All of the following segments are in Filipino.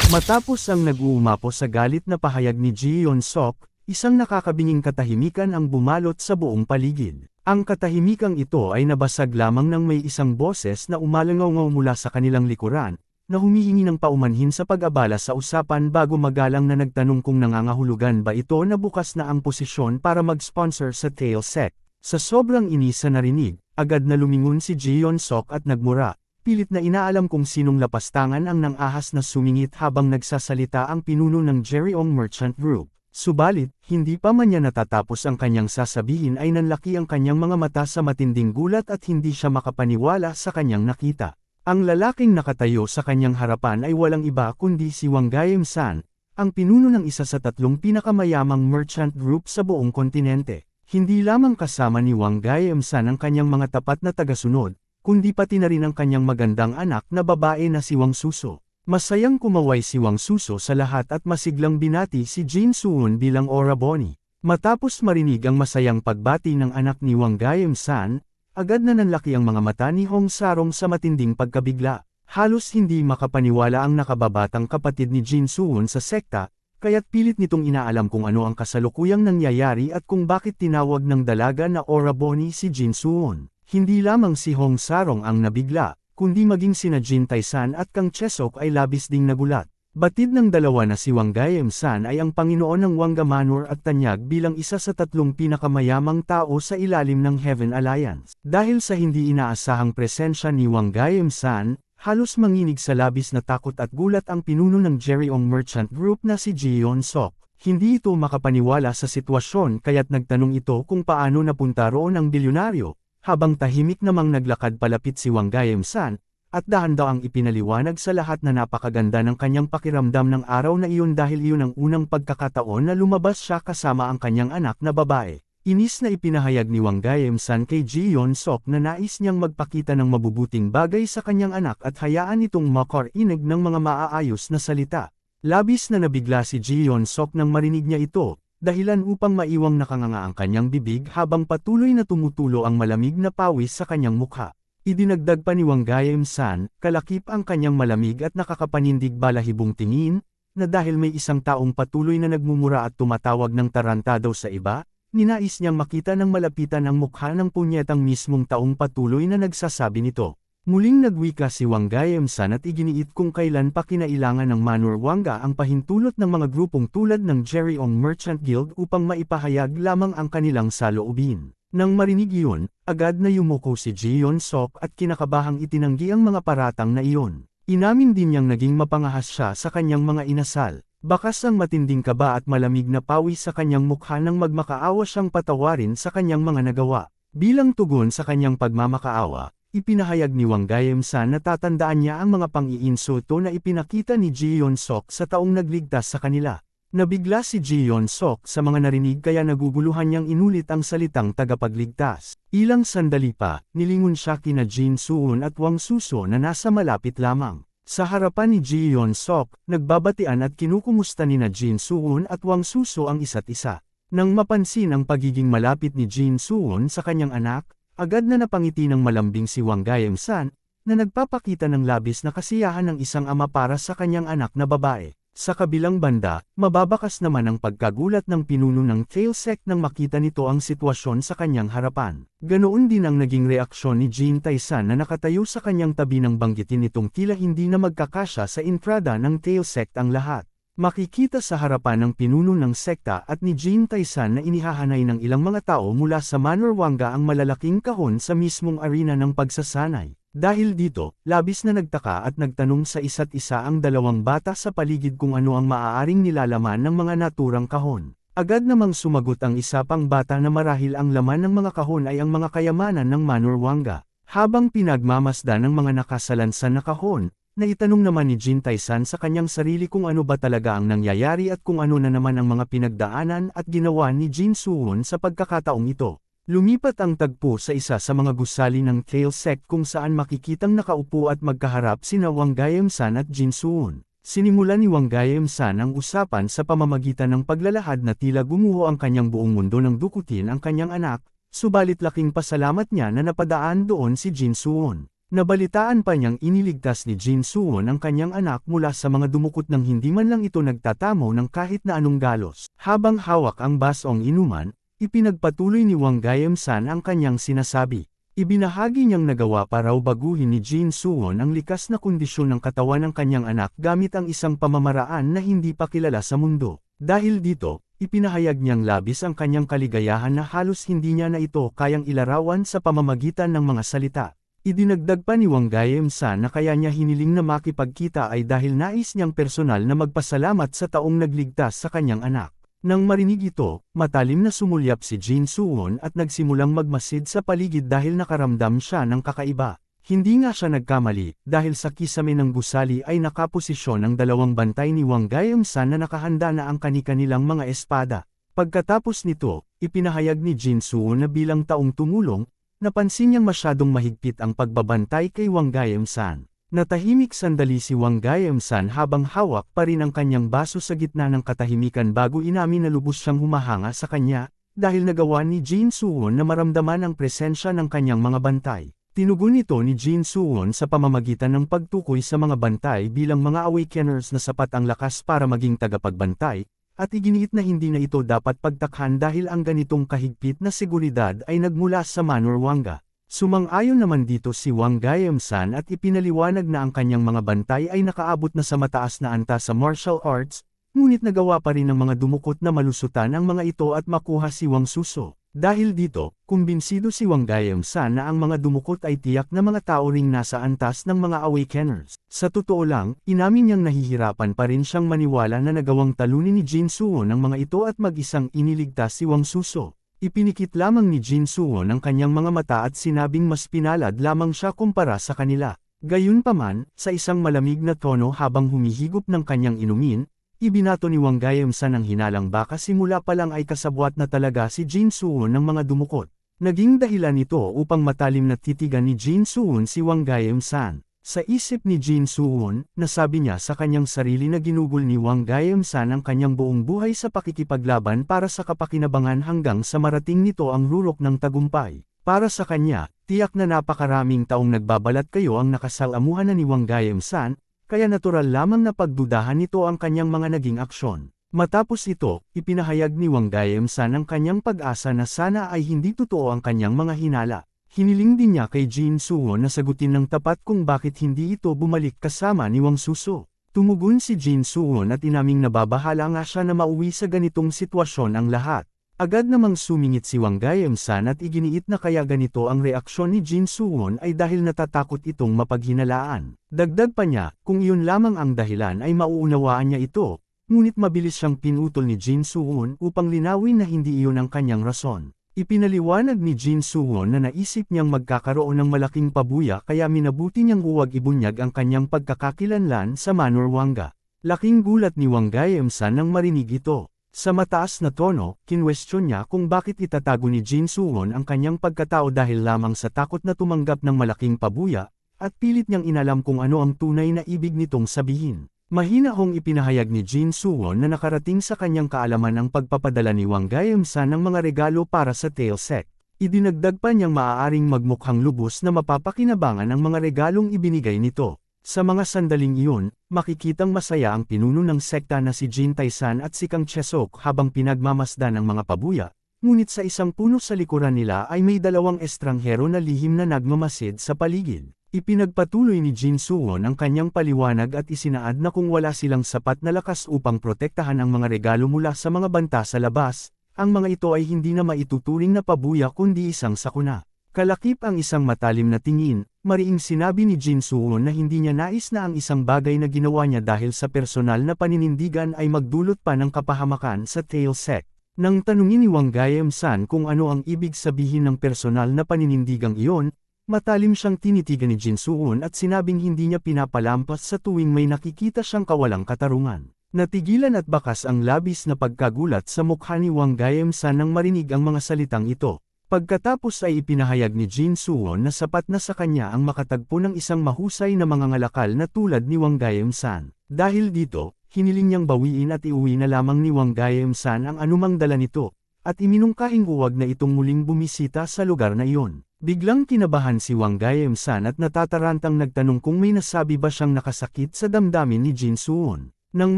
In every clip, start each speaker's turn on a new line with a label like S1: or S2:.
S1: Matapos ang nag-uumapo sa galit na pahayag ni Ji Yeon-sok, isang nakakabinging katahimikan ang bumalot sa buong paligid. Ang katahimikang ito ay nabasag lamang ng may isang boses na umalangaw mula sa kanilang likuran, na humihingi ng paumanhin sa pag-abala sa usapan bago magalang na nagtanong kung nangangahulugan ba ito na bukas na ang posisyon para mag-sponsor sa Tail Sect. Sa sobrang inis sa narinig, agad na lumingon si Ji Yeon-sok at nagmura, pilit na inaalam kung sinong lapastangan ang nang-ahas na sumingit habang nagsasalita ang pinuno ng Jereong Merchant Group. Subalit, hindi pa man niya natatapos ang kanyang sasabihin ay nanlaki ang kanyang mga mata sa matinding gulat at hindi siya makapaniwala sa kanyang nakita. Ang lalaking nakatayo sa kanyang harapan ay walang iba kundi si Wang Gaem-san, ang pinuno ng isa sa tatlong pinakamayamang merchant group sa buong kontinente. Hindi lamang kasama ni Wang Gaem-san ang kanyang mga tapat na tagasunod, kundi pati na rin ang kanyang magandang anak na babae na si Wang Suso. Masayang kumaway si Wang Suso sa lahat at masiglang binati si Jin Suwon bilang Oraboni. Matapos marinig ang masayang pagbati ng anak ni Wang Gaem-san, agad na nanlaki ang mga mata ni Hong Sarong sa matinding pagkabigla. Halos hindi makapaniwala ang nakababatang kapatid ni Jin Suwon sa sekta, kaya't pilit nitong inaalam kung ano ang kasalukuyang nangyayari at kung bakit tinawag ng dalaga na Oraboni si Jin Suwon. Hindi lamang si Hong Sarong ang nabigla, kundi maging sina Jin Tae-san at Kang Chesok ay labis ding nagulat. Batid ng dalawa na si Wang Gaem-san ay ang Panginoon ng Wangga Manor at tanyag bilang isa sa tatlong pinakamayamang tao sa ilalim ng Heaven Alliance. Dahil sa hindi inaasahang presensya ni Wang Gaem-san, halos manginig sa labis na takot at gulat ang pinuno ng Jereong Merchant Group na si Ji Yeon-sok. Hindi ito makapaniwala sa sitwasyon kaya't nagtanong ito kung paano napunta roon ang bilyonaryo. Habang tahimik namang naglakad palapit si Wang Gaem-san, at dahan-daang ipinaliwanag sa lahat na napakaganda ng kanyang pakiramdam ng araw na iyon dahil iyon ang unang pagkakataon na lumabas siya kasama ang kanyang anak na babae. Inis na ipinahayag ni Wang Gaem-san kay Ji Yeon-sok na nais niyang magpakita ng mabubuting bagay sa kanyang anak at hayaan itong makarinig ng mga maaayos na salita. Labis na nabigla si Ji Yeon-sok nang marinig niya ito, dahilan upang maiwang nakanganga ang kanyang bibig habang patuloy na tumutulo ang malamig na pawis sa kanyang mukha. Idinagdag pa ni Wang Gaem-san, kalakip ang kanyang malamig at nakakapanindig balahibong tingin, na dahil may isang taong patuloy na nagmumura at tumatawag ng tarantado sa iba, ninais niyang makita ng malapitan ang mukha ng punyetang mismong taong patuloy na nagsasabi nito. Muling nagwika si Wang Gaem-san at iginiit kung kailan pa kinailangan ng Manor Wangga ang pahintulot ng mga grupong tulad ng Jereong Merchant Guild upang maipahayag lamang ang kanilang saloobin. Nang marinig iyon, agad na yumuko si Ji Yeon-sok at kinakabahang itinanggi ang mga paratang na iyon. Inamin din niyang naging mapangahas siya sa kanyang mga inasal. Bakas ang matinding kaba at malamig na pawis sa kanyang mukha nang magmakaawa siyang patawarin sa kanyang mga nagawa. Bilang tugon sa kanyang pagmamakaawa, ipinahayag ni Wang Gaem-san na tatandaan niya ang mga pang-iinsulto na ipinakita ni Ji Yeon-sok sa taong nagligtas sa kanila. Nabigla si Ji Yeon-sok sa mga narinig kaya naguguluhan niyang inulit ang salitang tagapagligtas. Ilang sandali pa, nilingon siya kina Jin Suwon at Wang Suso na nasa malapit lamang. Sa harapan ni Ji Yeon-sok, nagbabatian at kinukumusta nina Jin Suwon at Wang Suso ang isa't isa. Nang mapansin ang pagiging malapit ni Jin Suwon sa kanyang anak, agad na napangiti ng malambing si Wang Gaem-san, na nagpapakita ng labis na kasiyahan ng isang ama para sa kanyang anak na babae. Sa kabilang banda, mababakas naman ang pagkagulat ng pinuno ng Tail Sect nang makita nito ang sitwasyon sa kanyang harapan. Ganoon din ang naging reaksyon ni Jin Tae-san na nakatayo sa kanyang tabi nang banggitin nitong tila hindi na magkakasya sa entrada ng Tail Sect ang lahat. Makikita sa harapan ng pinuno ng sekta at ni Jin Tae-san na inihahanay ng ilang mga tao mula sa Manor Wangga ang malalaking kahon sa mismong arena ng pagsasanay. Dahil dito, labis na nagtaka at nagtanong sa isa't isa ang dalawang bata sa paligid kung ano ang maaaring nilalaman ng mga naturang kahon. Agad namang sumagot ang isa pang bata na marahil ang laman ng mga kahon ay ang mga kayamanan ng Manor Wangga. Habang pinagmamasdan ng mga nakasalansan na kahon, naitanong naman ni Jin Tae-san sa kanyang sarili kung ano ba talaga ang nangyayari at kung ano na naman ang mga pinagdaanan at ginawa ni Jin Suwon sa pagkakataong ito. Lumipat ang tagpo sa isa sa mga gusali ng Tail Sect kung saan makikitang nakaupo at magkaharap sina Wang Gaem-san at Jin Suwon. Sinimulan ni Wang Gaem-san ang usapan sa pamamagitan ng paglalahad na tila gumuho ang kanyang buong mundo nang dukutin ang kanyang anak, subalit laking pasalamat niya na napadaan doon si Jin Suwon. Nabalitaan pa niyang iniligtas ni Jin Suwon ang kanyang anak mula sa mga dumukot nang hindi man lang ito nagtatamo ng kahit na anong galos. Habang hawak ang basong inuman, ipinagpatuloy ni Wang Gaem-san ang kanyang sinasabi. Ibinahagi niyang nagawa pa raw baguhin ni Jin Suwon ang likas na kondisyon ng katawan ng kanyang anak gamit ang isang pamamaraan na hindi pa kilala sa mundo. Dahil dito, ipinahayag niyang labis ang kanyang kaligayahan na halos hindi niya na ito kayang ilarawan sa pamamagitan ng mga salita. Idinagdag pa ni Wang Gaem-san na kaya niya hiniling na makipagkita ay dahil nais niyang personal na magpasalamat sa taong nagligtas sa kanyang anak. Nang marinig ito, matalim na sumulyap si Jin Suwon at nagsimulang magmasid sa paligid dahil nakaramdam siya ng kakaiba. Hindi nga siya nagkamali, dahil sa kisame ng gusali ay nakaposisyon ang dalawang bantay ni Wang Gaem-san na nakahanda na ang kani-kanilang mga espada. Pagkatapos nito, ipinahayag ni Jin Suwon na bilang taong tumulong, napansin niyang masyadong mahigpit ang pagbabantay kay Wang Gaem-san. Natahimik sandali si Wang Gaem-san habang hawak pa rin ang kanyang baso sa gitna ng katahimikan bago inamin na lubos siyang humahanga sa kanya, dahil nagawa ni Jin Suwon na maramdaman ang presensya ng kanyang mga bantay. Tinugon ito ni Jin Suwon sa pamamagitan ng pagtukoy sa mga bantay bilang mga awakeners na sapat ang lakas para maging tagapagbantay, at iginiit na hindi na ito dapat pagtakhan dahil ang ganitong kahigpit na seguridad ay nagmula sa Manor Wangga. Sumang-ayon naman dito si Wang Gaem-san at ipinaliwanag na ang kanyang mga bantay ay nakaabot na sa mataas na antas sa martial arts, ngunit nagawa pa rin ng mga dumukot na malusutan ang mga ito at makuha si Wang Suso. Dahil dito, kumbinsido si Wang Gaem-san na ang mga dumukot ay tiyak na mga tao ring nasa antas ng mga awakeners. Sa totoo lang, inamin niyang nahihirapan pa rin siyang maniwala na nagawang talunin ni Jin Suwon ang mga ito at mag-isang iniligtas si Wang Suso. Ipinikit lamang ni Jin Suwon ang kanyang mga mata at sinabing mas pinalad lamang siya kumpara sa kanila. Gayunpaman, sa isang malamig na tono habang humihigop ng kanyang inumin, ibinato ni Wang Gaem-san ang hinalang baka simula pa lang ay kasabwat na talaga si Jin Suwon ng mga dumukot. Naging dahilan ito upang matalim na titigan ni Jin Suwon si Wang Gaem-san. Sa isip ni Jin Suwon, nasabi niya sa kanyang sarili na ginugol ni Wang Gaem-san ang kanyang buong buhay sa pakikipaglaban para sa kapakinabangan hanggang sa marating nito ang rurok ng tagumpay. Para sa kanya, tiyak na napakaraming taong nagbabalat kayo ang nakasalamuhan na ni Wang Gaem-san, kaya natural lamang na pagdudahan nito ang kanyang mga naging aksyon. Matapos ito, ipinahayag ni Wang Gaem-san ang kanyang pag-asa na sana ay hindi totoo ang kanyang mga hinala. Hiniling din niya kay Jin Suwon na sagutin ng tapat kung bakit hindi ito bumalik kasama ni Wang Suso. Tumugon si Jin Suwon at inaming nababahala nga siya na mauwi sa ganitong sitwasyon ang lahat. Agad namang sumingit si Wang Gaem-san at iginiit na kaya ganito ang reaksyon ni Jin Suwon ay dahil natatakot itong mapaghinalaan. Dagdag pa niya, kung iyon lamang ang dahilan ay mauunawaan niya ito, ngunit mabilis siyang pinutol ni Jin Suwon upang linawin na hindi iyon ang kanyang rason. Ipinaliwanag ni Jin Suwon na naisip niyang magkakaroon ng malaking pabuya kaya minabuti niyang huwag ibunyag ang kanyang pagkakakilanlan sa Manor Wangga. Laking gulat ni Wang Gaem-san nang marinig ito. Sa mataas na tono, kinwestiyon niya kung bakit itatago ni Jin Suwon ang kanyang pagkatao dahil lamang sa takot na tumanggap ng malaking pabuya, at pilit niyang inalam kung ano ang tunay na ibig nitong sabihin. Mahina hong ipinahayag ni Jin Suwon na nakarating sa kanyang kaalaman ang pagpapadala ni Wang Gaem-san ng mga regalo para sa Tail Sect. Idinagdag pa niyang maaaring magmukhang lubos na mapapakinabangan ang mga regalong ibinigay nito. Sa mga sandaling iyon, makikitang masaya ang pinuno ng sekta na si Jin Taisan at si Kang Chesok habang pinagmamasdan ng mga pabuya, ngunit sa isang puno sa likuran nila ay may dalawang estranghero na lihim na nagmamasid sa paligid. Ipinagpatuloy ni Jin Suwon ang kanyang paliwanag at isinaad na kung wala silang sapat na lakas upang protektahan ang mga regalo mula sa mga banta sa labas, ang mga ito ay hindi na maituturing na pabuya kundi isang sakuna. Kalakip ang isang matalim na tingin, mariing sinabi ni Jin Suwon na hindi niya nais na ang isang bagay na ginawa niya dahil sa personal na paninindigan ay magdulot pa ng kapahamakan sa Tail Sect. Nang tanungin ni Wang Gaem-san kung ano ang ibig sabihin ng personal na paninindigang iyon, matalim siyang tinitigan ni Jin Suwon at sinabing hindi niya pinapalampas sa tuwing may nakikita siyang kawalang katarungan. Natigilan at bakas ang labis na pagkagulat sa mukha ni Wang Gaem-san nang marinig ang mga salitang ito. Pagkatapos ay ipinahayag ni Jin Suwon na sapat na sa kanya ang makatagpo ng isang mahusay na mangangalakal na tulad ni Wang Gaem-san. Dahil dito, hiniling niyang bawiin at iuwi na lamang ni Wang Gaem-san ang anumang dala nito, at iminungkahing huwag na itong muling bumisita sa lugar na iyon. Biglang kinabahan si Wang Gaem-san at natatarantang nagtanong kung may nasabi ba siyang nakasakit sa damdamin ni Jin Suwon. Nang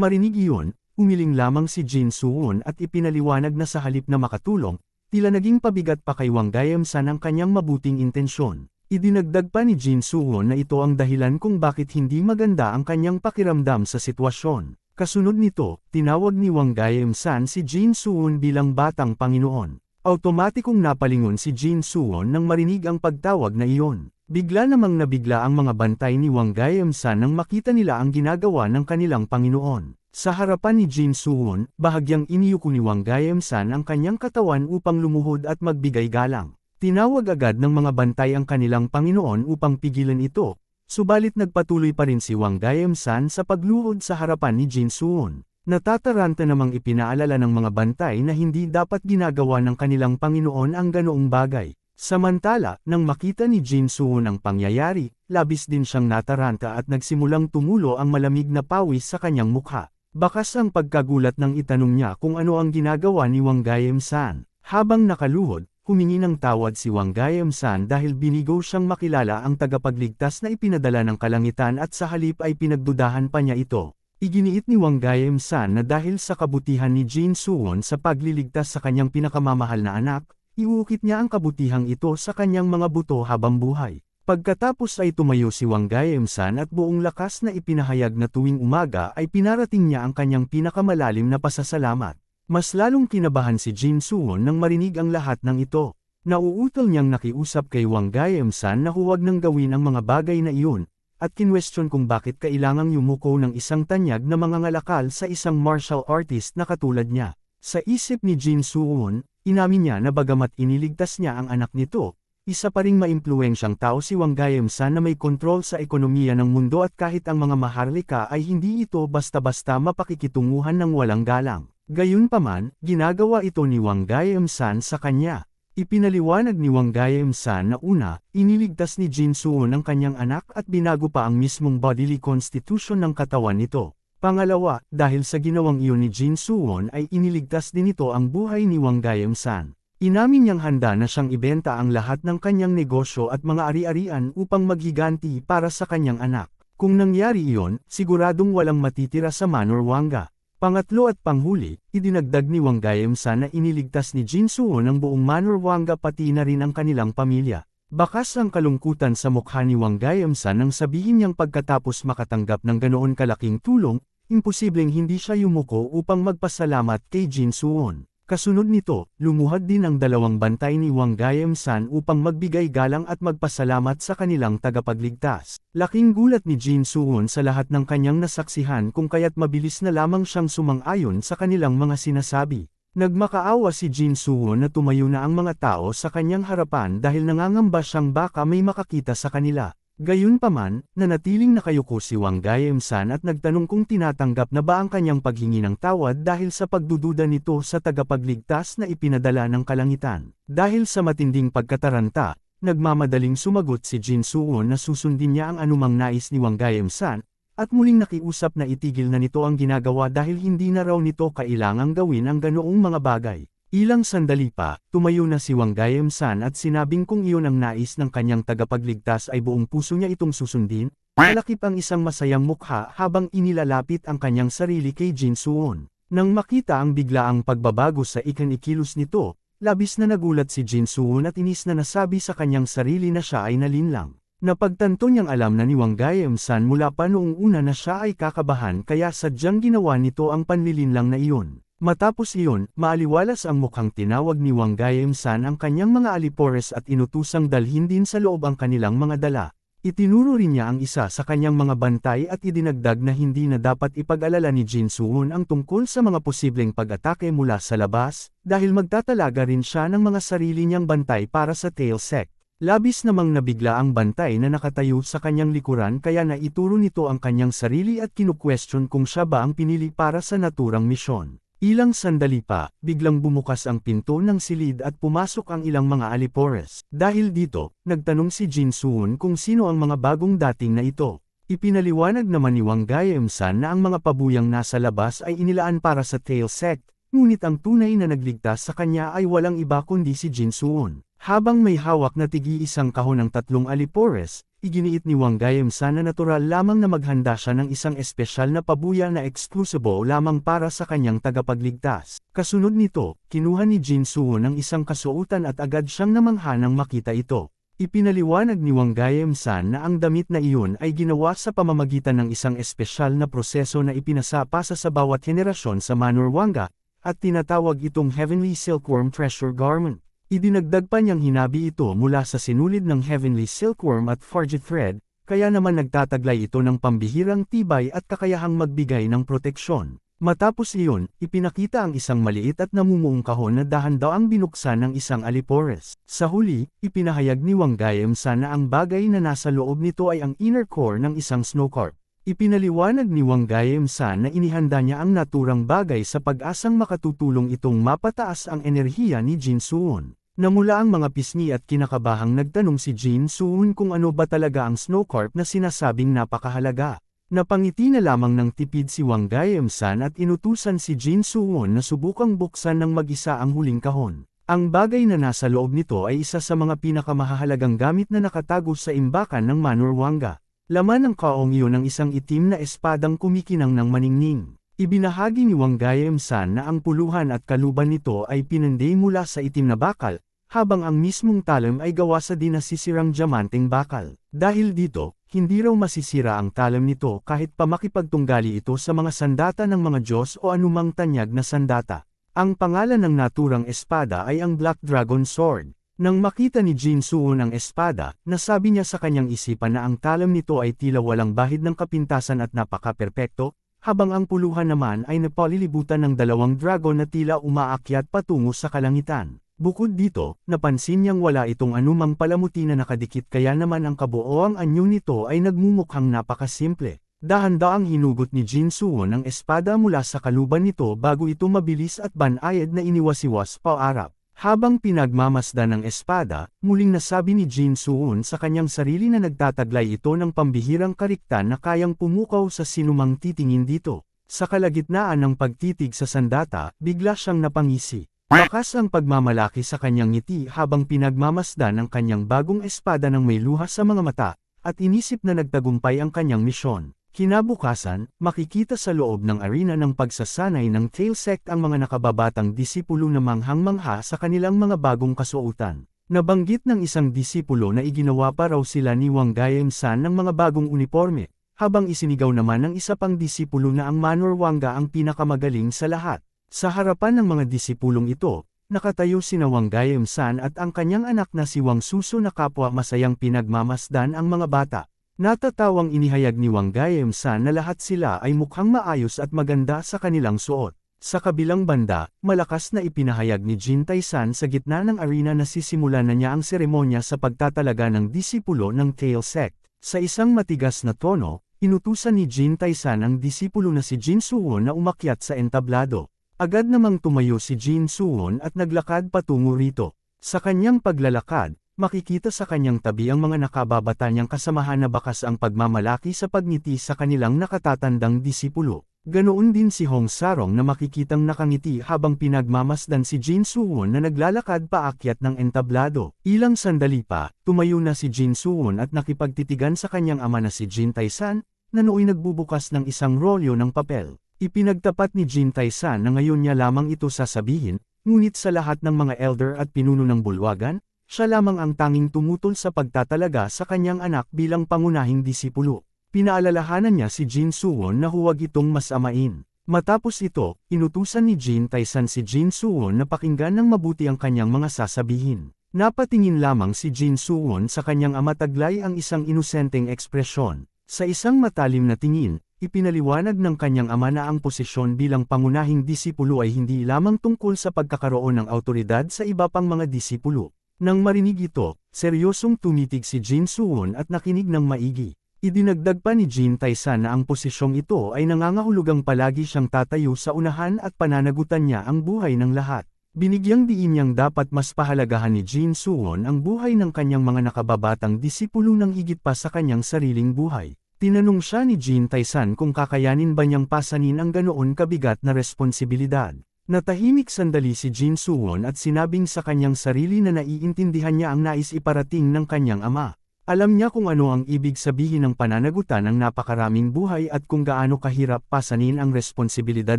S1: marinig iyon, umiling lamang si Jin Suwon at ipinaliwanag na sa halip na makatulong, tila naging pabigat pa kay Wang Gaem-san ang kanyang mabuting intensyon. Idinagdag pa ni Jin Suwon na ito ang dahilan kung bakit hindi maganda ang kanyang pakiramdam sa sitwasyon. Kasunod nito, tinawag ni Wang Gaem-san si Jin Suwon bilang batang Panginoon. Automatikong napalingon si Jin Suwon nang marinig ang pagtawag na iyon. Bigla namang nabigla ang mga bantay ni Wang Gaem-san nang makita nila ang ginagawa ng kanilang Panginoon. Sa harapan ni Jin Suwon, bahagyang iniyuko ni Wang Gaem-san ang kanyang katawan upang lumuhod at magbigay galang. Tinawag agad ng mga bantay ang kanilang Panginoon upang pigilan ito, subalit nagpatuloy pa rin si Wang Gaem-san sa pagluhod sa harapan ni Jin Suwon. Natataranta namang ipinaalala ng mga bantay na hindi dapat ginagawa ng kanilang Panginoon ang ganoong bagay. Samantala, nang makita ni Jin Suwon ang pangyayari, labis din siyang nataranta at nagsimulang tumulo ang malamig na pawis sa kanyang mukha. Bakas ang pagkagulat nang itanong niya kung ano ang ginagawa ni Wang Gaem-san. Habang nakaluhod, humingi ng tawad si Wang Gaem-san dahil binigo siyang makilala ang tagapagligtas na ipinadala ng kalangitan at sa halip ay pinagdudahan pa niya ito. Iginiit ni Wang Gaem-san na dahil sa kabutihan ni Jin Suwon sa pagliligtas sa kanyang pinakamamahal na anak, iuukit niya ang kabutihang ito sa kanyang mga buto habang buhay. Pagkatapos ay tumayo si Wang Gaem-san at buong lakas na ipinahayag na tuwing umaga ay pinarating niya ang kanyang pinakamalalim na pasasalamat. Mas lalong kinabahan si Jin Suwon nang marinig ang lahat ng ito. Nauutol niyang nakiusap kay Wang Gaem-san na huwag nang gawin ang mga bagay na iyon, at kinwestiyon kung bakit kailangang yumuko ng isang tanyag na mangangalakal sa isang martial artist na katulad niya. Sa isip ni Jin Suwon, inamin niya na bagamat iniligtas niya ang anak nito, isa pa ring maimpluwensyang tao si Wang Gaem-san na may kontrol sa ekonomiya ng mundo at kahit ang mga maharlika ay hindi ito basta-basta mapakikitunguhan ng walang galang. Gayunpaman, ginagawa ito ni Wang Gaem-san sa kanya. Ipinaliwanag ni Wang Gaem-san na una, iniligtas ni Jin Suwon ang kanyang anak at binago pa ang mismong bodily constitution ng katawan nito. Pangalawa, dahil sa ginawang iyon ni Jin Suwon ay iniligtas din ito ang buhay ni Wang Gaem-san. Inamin niyang handa na siyang ibenta ang lahat ng kanyang negosyo at mga ari-arian upang maghiganti para sa kanyang anak. Kung nangyari iyon, siguradong walang matitira sa Manor Wangga. Pangatlo at panghuli, idinagdag ni Wang Gaem-san na iniligtas ni Jin Suwon ang buong Manor Wangga pati na rin ang kanilang pamilya. Bakas ang kalungkutan sa mukha ni Wang Gaem-san nang sabihin niyang pagkatapos makatanggap ng ganoon kalaking tulong, imposibleng hindi siya yumuko upang magpasalamat kay Jin Suwon. Kasunod nito, lumuhad din ang dalawang bantay ni Wang Gaem-san upang magbigay galang at magpasalamat sa kanilang tagapagligtas. Laking gulat ni Jin Suwon sa lahat ng kanyang nasaksihan kung kaya't mabilis na lamang siyang sumang-ayon sa kanilang mga sinasabi. Nagmakaawa si Jin Suwon na tumayo na ang mga tao sa kanyang harapan dahil nangangamba siyang baka may makakita sa kanila. Gayunpaman, nanatiling nakayuko si Wang Gaem-san at nagtanong kung tinatanggap na ba ang kanyang paghingi ng tawad dahil sa pagdududa nito sa tagapagligtas na ipinadala ng kalangitan. Dahil sa matinding pagkataranta, nagmamadaling sumagot si Jin Suwon na susundin niya ang anumang nais ni Wang Gaem-san, at muling nakiusap na itigil na nito ang ginagawa dahil hindi na raw nito kailangang gawin ang ganoong mga bagay. Ilang sandali pa, tumayo na si Wang Gaem-san at sinabing kung iyon ang nais ng kanyang tagapagligtas ay buong puso niya itong susundin. Kalakip ang isang masayang mukha habang inilalapit ang kanyang sarili kay Jin Suwon. Nang makita ang biglaang pagbabago sa ikinikilos nito, labis na nagulat si Jin Suwon at inis na nasabi sa kanyang sarili na siya ay nalinlang. Napagtanto niyang alam na ni Wang Gaem-san mula pa noong una na siya ay kakabahan kaya sadyang ginawa nito ang panlilinlang na iyon. Matapos iyon, maaliwalas ang mukhang tinawag ni Wang Gaem-san ang kanyang mga alipores at inutusang dalhin din sa loob ang kanilang mga dala. Itinuro rin niya ang isa sa kanyang mga bantay at idinagdag na hindi na dapat ipag-alala ni Jin Suwon ang tungkol sa mga posibleng pag-atake mula sa labas, dahil magtatalaga rin siya ng mga sarili niyang bantay para sa tail sect. Labis namang nabigla ang bantay na nakatayo sa kanyang likuran kaya naituro nito ang kanyang sarili at kinukwestiyon kung siya ba ang pinili para sa naturang misyon. Ilang sandali pa, biglang bumukas ang pinto ng silid at pumasok ang ilang mga alipores. Dahil dito, nagtanong si Jin Suwon kung sino ang mga bagong dating na ito. Ipinaliwanag naman ni Wang Gaem-san na ang mga pabuyang nasa labas ay inilaan para sa tail sect, ngunit ang tunay na nagligtas sa kanya ay walang iba kundi si Jin Suwon. Habang may hawak na tigi-isang kahon ng 3 alipores, iginiit ni Wang Gaemsan na natural lamang na maghanda siya ng isang espesyal na pabuya na eksklusibo lamang para sa kanyang tagapagligtas. Kasunod nito, kinuha ni Jin Suwon ang isang kasuotan at agad siyang namangha nang makita ito. Ipinaliwanag ni Wang Gaemsan na ang damit na iyon ay ginawa sa pamamagitan ng isang espesyal na proseso na ipinasapasa sa bawat henerasyon sa Manor Wangga, at tinatawag itong Heavenly Silkworm Treasure Garment. Idinagdag pa niyang hinabi ito mula sa sinulid ng Heavenly Silkworm at Forged Thread, kaya naman nagtataglay ito ng pambihirang tibay at kakayahang magbigay ng proteksyon. Matapos iyon, ipinakita ang isang maliit at namumuong kahon na dahan-daang binuksan ng isang alipores. Sa huli, ipinahayag ni Wang Gaemsan na ang bagay na nasa loob nito ay ang inner core ng isang snowcarp. Ipinaliwanag ni Wang Gaemsan na inihanda niya ang naturang bagay sa pag-asang makatutulong itong mapataas ang enerhiya ni Jin Suwon. Namula ang mga pisngi at kinakabahang nagtanong si Jin Suwon kung ano ba talaga ang snowcarp na sinasabing napakahalaga. Napangiti na lamang ng tipid si Wang Gaemsan at inutusan si Jin Suwon na subukang buksan ng mag-isa ang huling kahon. Ang bagay na nasa loob nito ay isa sa mga pinakamahalagang gamit na nakatago sa imbakan ng Manor Wangga. Laman ng kaong iyon ang isang itim na espadang kumikinang ng maningning. Ibinahagi ni Wang Gaemsan na ang puluhan at kaluban nito ay pinanday mula sa itim na bakal, habang ang mismong talim ay gawa sa di nasisirang diamanteng bakal. Dahil dito, hindi raw masisira ang talim nito kahit pa makipagtunggali ito sa mga sandata ng mga Diyos o anumang tanyag na sandata. Ang pangalan ng naturang espada ay ang Black Dragon Sword. Nang makita ni Jin Suwon ang espada, nasabi niya sa kanyang isipan na ang talim nito ay tila walang bahid ng kapintasan at napaka-perpekto, habang ang puluhan naman ay napalilibutan ng 2 dragon na tila umaakyat patungo sa kalangitan. Bukod dito, napansin niyang wala itong anumang palamuti na nakadikit kaya naman ang kabuoang anyo nito ay nagmumukhang napakasimple. Dahan-daang hinugot ni Jin Suwon ang espada mula sa kaluban nito bago ito mabilis at banayad na iniwasiwas paarap. Habang pinagmamasdan ng espada, muling nasabi ni Jin Suwon sa kanyang sarili na nagtataglay ito ng pambihirang kariktan na kayang pumukaw sa sinumang titingin dito. Sa kalagitnaan ng pagtitig sa sandata, bigla siyang napangisi. Bakas ang pagmamalaki sa kanyang ngiti habang pinagmamasdan ang kanyang bagong espada ng may luha sa mga mata, at inisip na nagtagumpay ang kanyang misyon. Kinabukasan, makikita sa loob ng arena ng pagsasanay ng Tail Sect ang mga nakababatang disipulo na manghang-mangha sa kanilang mga bagong kasuotan. Nabanggit ng isang disipulo na iginawa pa raw sila ni Wang Gaemsan ng mga bagong uniforme, habang isinigaw naman ng isa pang disipulo na ang Manor Wangga ang pinakamagaling sa lahat. Sa harapan ng mga disipulong ito, nakatayo sina Wang Gaemsan at ang kanyang anak na si Wang Suso na kapwa masayang pinagmamasdan ang mga bata. Natatawang inihayag ni Wang Gaemsan na lahat sila ay mukhang maayos at maganda sa kanilang suot. Sa kabilang banda, malakas na ipinahayag ni Jin Taisan sa gitna ng arena na sisimulan na niya ang seremonya sa pagtatalaga ng disipulo ng Tail Sect. Sa isang matigas na tono, inutusan ni Jin Taisan ang disipulo na si Jin Suwon na umakyat sa entablado. Agad namang tumayo si Jin Suwon at naglakad patungo rito. Sa kanyang paglalakad, makikita sa kanyang tabi ang mga nakababata niyang kasamahan na bakas ang pagmamalaki sa pagngiti sa kanilang nakatatandang disipulo. Ganoon din si Hong Sarong na makikitang nakangiti habang pinagmamasdan si Jin Suwon na naglalakad paakyat ng entablado. Ilang sandali pa, tumayo na si Jin Suwon at nakipagtitigan sa kanyang ama na si Jin Taisan, na nooy nagbubukas ng isang rolyo ng papel. Ipinagtapat ni Jin Taisan na ngayon niya lamang ito sasabihin, ngunit sa lahat ng mga elder at pinuno ng bulwagan, siya lamang ang tanging tumutol sa pagtatalaga sa kanyang anak bilang pangunahing disipulo. Pinaalalahanan niya si Jin Suwon na huwag itong masamain. Matapos ito, inutusan ni Jin Taisan si Jin Suwon na pakinggan ng mabuti ang kanyang mga sasabihin. Napatingin lamang si Jin Suwon sa kanyang ama, taglay ang isang inosenteng ekspresyon. Sa isang matalim na tingin, ipinaliwanag ng kanyang ama na ang posisyon bilang pangunahing disipulo ay hindi lamang tungkol sa pagkakaroon ng awtoridad sa iba pang mga disipulo. Nang marinig ito, seryosong tumitig si Jin Suwon at nakinig ng maigi. Idinagdag pa ni Jin Taisan na ang posisyong ito ay nangangahulugang palagi siyang tatayo sa unahan at pananagutan niya ang buhay ng lahat. Binigyang diin niyang dapat mas pahalagahan ni Jin Suwon ang buhay ng kanyang mga nakababatang disipulo ng higit pa sa kanyang sariling buhay. Tinanong siya ni Jin Taisan kung kakayanin ba niyang pasanin ang ganoon kabigat na responsibilidad. Natahimik sandali si Jin Suwon at sinabing sa kanyang sarili na naiintindihan niya ang nais iparating ng kanyang ama. Alam niya kung ano ang ibig sabihin ng pananagutan ng napakaraming buhay at kung gaano kahirap pasanin ang responsibilidad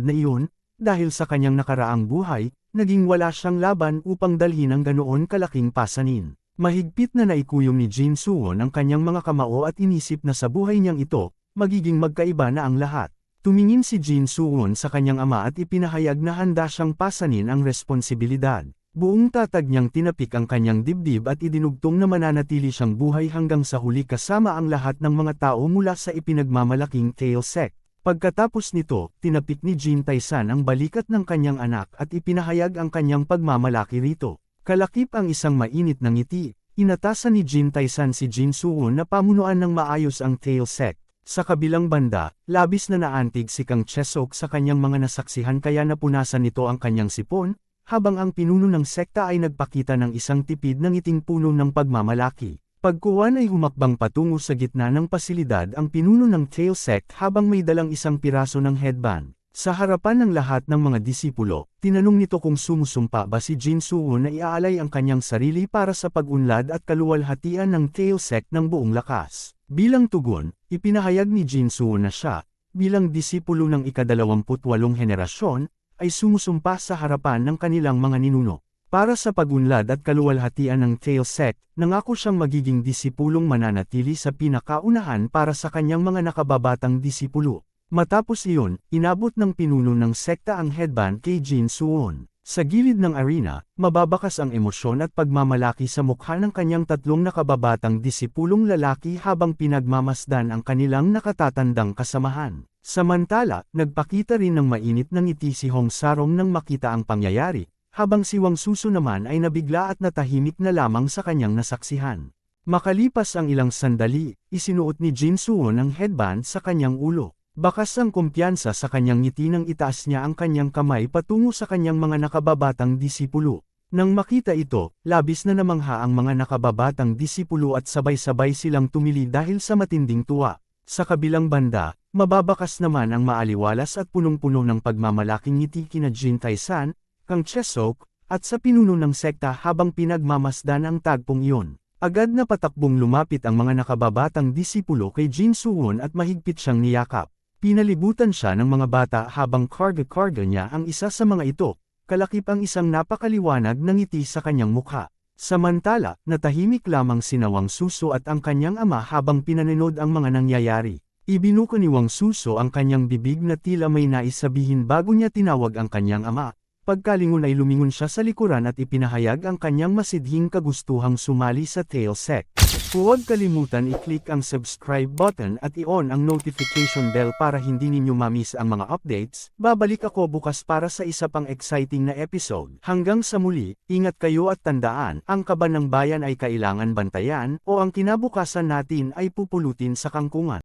S1: na iyon, dahil sa kanyang nakaraang buhay, naging wala siyang laban upang dalhin ang ganoon kalaking pasanin. Mahigpit na naikuyom ni Jin Suwon ang kanyang mga kamao at inisip na sa buhay niyang ito, magiging magkaiba na ang lahat. Tumingin si Jin Suwon sa kanyang ama at ipinahayag na handa siyang pasanin ang responsibilidad. Buong tatag niyang tinapik ang kanyang dibdib at idinugtong na mananatili siyang buhay hanggang sa huli kasama ang lahat ng mga tao mula sa ipinagmamalaking Tail Sect. Pagkatapos nito, tinapik ni Jin Taesan ang balikat ng kanyang anak at ipinahayag ang kanyang pagmamalaki rito. Kalakip ang isang mainit na ngiti, inatasan ni Jin Taesan si Jin Suwon na pamunuan ng maayos ang Tail Sect. Sa kabilang banda, labis na naantig si Kang Chesok sa kanyang mga nasaksihan kaya napunasan nito ang kanyang sipon, habang ang pinuno ng sekta ay nagpakita ng isang tipid ng ngiting puno ng pagmamalaki. Pagkuwan ay humakbang patungo sa gitna ng pasilidad ang pinuno ng Tail Sect habang may dalang isang piraso ng headband. Sa harapan ng lahat ng mga disipulo, tinanong nito kung sumusumpa ba si Jin Suwon na iaalay ang kanyang sarili para sa pag-unlad at kaluwalhatian ng Tail Sect ng buong lakas. Bilang tugon, ipinahayag ni Jin Suwon na siya, bilang disipulo ng ika-28 henerasyon, ay sumusumpa sa harapan ng kanilang mga ninuno. Para sa pag-unlad at kaluwalhatian ng Tail Sect, nangako siyang magiging disipulong mananatili sa pinakaunahan para sa kanyang mga nakababatang disipulo. Matapos iyon, inabot ng pinuno ng sekta ang headband kay Jin Suwon. Sa gilid ng arena, mababakas ang emosyon at pagmamalaki sa mukha ng kanyang tatlong nakababatang disipulong lalaki habang pinagmamasdan ang kanilang nakatatandang kasamahan. Samantala, nagpakita rin ng mainit na ngiti si Hong Sarong nang makita ang pangyayari, habang si Wang Susu naman ay nabigla at natahimik na lamang sa kanyang nasaksihan. Makalipas ang ilang sandali, isinuot ni Jin Suwon ang headband sa kanyang ulo. Bakas ang kumpiyansa sa kanyang ngiti nang itaas niya ang kanyang kamay patungo sa kanyang mga nakababatang disipulo. Nang makita ito, labis na namangha ang mga nakababatang disipulo at sabay-sabay silang tumili dahil sa matinding tuwa. Sa kabilang banda, mababakas naman ang maaliwalas at punong-puno ng pagmamalaking ngiti kina Jin Taesan, Kang Chesok, at sa pinuno ng sekta habang pinagmamasdan ang tagpong iyon. Agad na patakbong lumapit ang mga nakababatang disipulo kay Jin Suwon at mahigpit siyang niyakap. Pinalibutan siya ng mga bata habang karga-karga niya ang isa sa mga ito, kalakip ang isang napakaliwanag na ngiti sa kanyang mukha. Samantala, natahimik lamang si Wang Susu at ang kanyang ama habang pinanonood ang mga nangyayari. Ibinuko ni Wang Susu ang kanyang bibig na tila may nais sabihin bago niya tinawag ang kanyang ama. Pagkalingon ay lumingon siya sa likuran at ipinahayag ang kanyang masidhing kagustuhang sumali sa Tail Sect. Huwag kalimutan i-click ang subscribe button at i-on ang notification bell para hindi ninyo ma-miss ang mga updates. Babalik ako bukas para sa isa pang exciting na episode. Hanggang sa muli, ingat kayo at tandaan, ang kaban ng bayan ay kailangan bantayan o ang kinabukasan natin ay pupulutin sa kangkungan.